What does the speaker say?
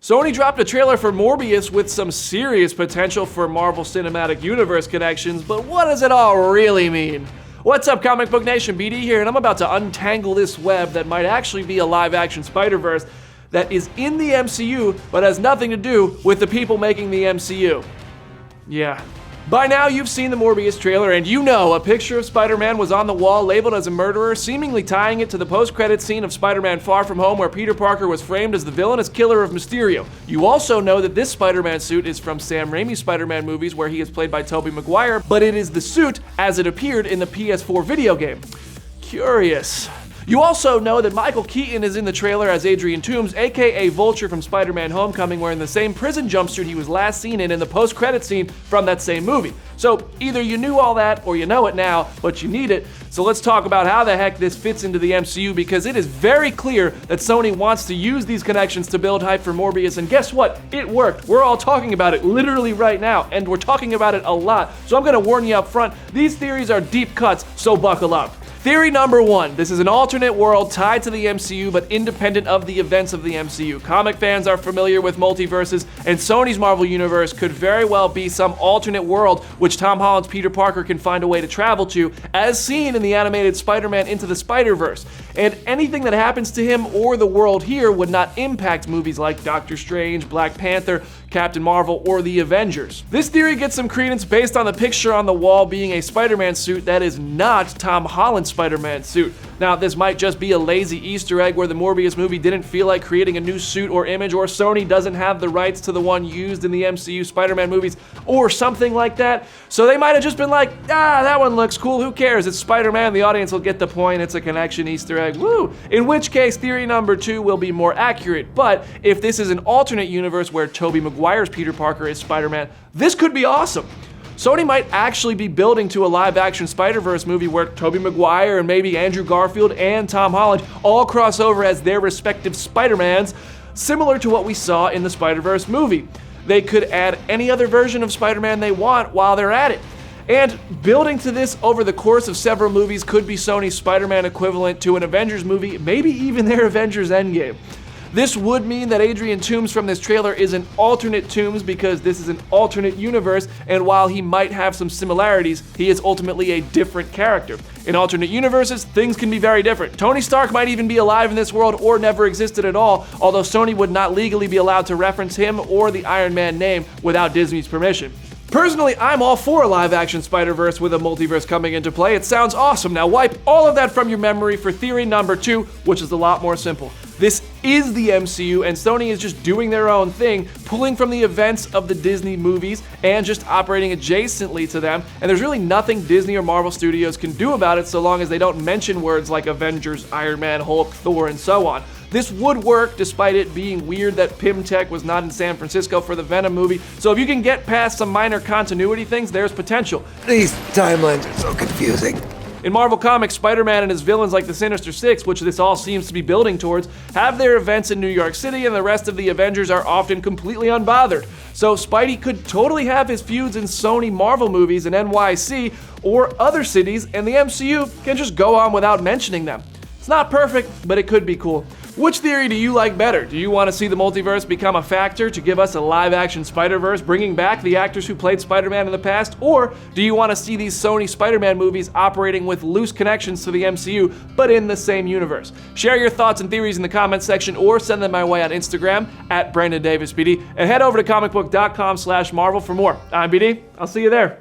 Sony dropped a trailer for Morbius with some serious potential for Marvel Cinematic Universe connections, but what does it all really mean? What's up, Comic Book Nation? BD here, and I'm about to untangle this web that might actually be a live-action Spider-Verse that is in the MCU, but has nothing to do with the people making the MCU. Yeah. By now, you've seen the Morbius trailer, and you know a picture of Spider-Man was on the wall labeled as a murderer, seemingly tying it to the post-credits scene of Spider-Man Far From Home, where Peter Parker was framed as the villainous killer of Mysterio. You also know that this Spider-Man suit is from Sam Raimi's Spider-Man movies, where he is played by Tobey Maguire, but it is the suit as it appeared in the PS4 video game. Curious. You also know that Michael Keaton is in the trailer as Adrian Toomes, aka Vulture from Spider-Man Homecoming, wearing the same prison jumpsuit he was last seen in the post-credit scene from that same movie. So either you knew all that or you know it now, but you need it. So let's talk about how the heck this fits into the MCU, because it is very clear that Sony wants to use these connections to build hype for Morbius, and guess what? It worked. We're all talking about it literally right now, and we're talking about it a lot. So I'm gonna warn you up front, these theories are deep cuts, so buckle up. Theory number one, this is an alternate world tied to the MCU but independent of the events of the MCU. Comic fans are familiar with multiverses, and Sony's Marvel Universe could very well be some alternate world which Tom Holland's Peter Parker can find a way to travel to, as seen in the animated Spider-Man Into the Spider-Verse. And anything that happens to him or the world here would not impact movies like Doctor Strange, Black Panther, Captain Marvel, or the Avengers. This theory gets some credence based on the picture on the wall being a Spider-Man suit that is not Tom Holland's Spider-Man suit. Now, this might just be a lazy Easter egg where the Morbius movie didn't feel like creating a new suit or image, or Sony doesn't have the rights to the one used in the MCU Spider-Man movies, or something like that. So they might have just been like, that one looks cool, who cares? It's Spider-Man, the audience will get the point, it's a connection Easter egg, woo! In which case, theory number two will be more accurate. But if this is an alternate universe where Tobey Maguire's Peter Parker is Spider-Man, this could be awesome. Sony might actually be building to a live-action Spider-Verse movie where Tobey Maguire and maybe Andrew Garfield and Tom Holland all cross over as their respective Spider-Mans, similar to what we saw in the Spider-Verse movie. They could add any other version of Spider-Man they want while they're at it. And building to this over the course of several movies could be Sony's Spider-Man equivalent to an Avengers movie, maybe even their Avengers Endgame. This would mean that Adrian Toomes from this trailer is an alternate Toomes, because this is an alternate universe, and while he might have some similarities, he is ultimately a different character. In alternate universes, things can be very different. Tony Stark might even be alive in this world or never existed at all, although Sony would not legally be allowed to reference him or the Iron Man name without Disney's permission. Personally, I'm all for a live-action Spider-Verse with a multiverse coming into play. It sounds awesome. Now wipe all of that from your memory for theory number two, which is a lot more simple. This is the MCU, and Sony is just doing their own thing, pulling from the events of the Disney movies and just operating adjacently to them, and there's really nothing Disney or Marvel Studios can do about it so long as they don't mention words like Avengers, Iron Man, Hulk, Thor, and so on. This would work despite it being weird that Pym Tech was not in San Francisco for the Venom movie, so if you can get past some minor continuity things, there's potential. These timelines are so confusing. In Marvel Comics, Spider-Man and his villains like the Sinister Six, which this all seems to be building towards, have their events in New York City, and the rest of the Avengers are often completely unbothered. So Spidey could totally have his feuds in Sony Marvel movies in NYC or other cities, and the MCU can just go on without mentioning them. It's not perfect, but it could be cool. Which theory do you like better? Do you want to see the multiverse become a factor to give us a live-action Spider-Verse, bringing back the actors who played Spider-Man in the past? Or do you want to see these Sony Spider-Man movies operating with loose connections to the MCU, but in the same universe? Share your thoughts and theories in the comments section, or send them my way on Instagram @BrandonDavisBD, and head over to Comicbook.com/Marvel for more. I'm BD. I'll see you there.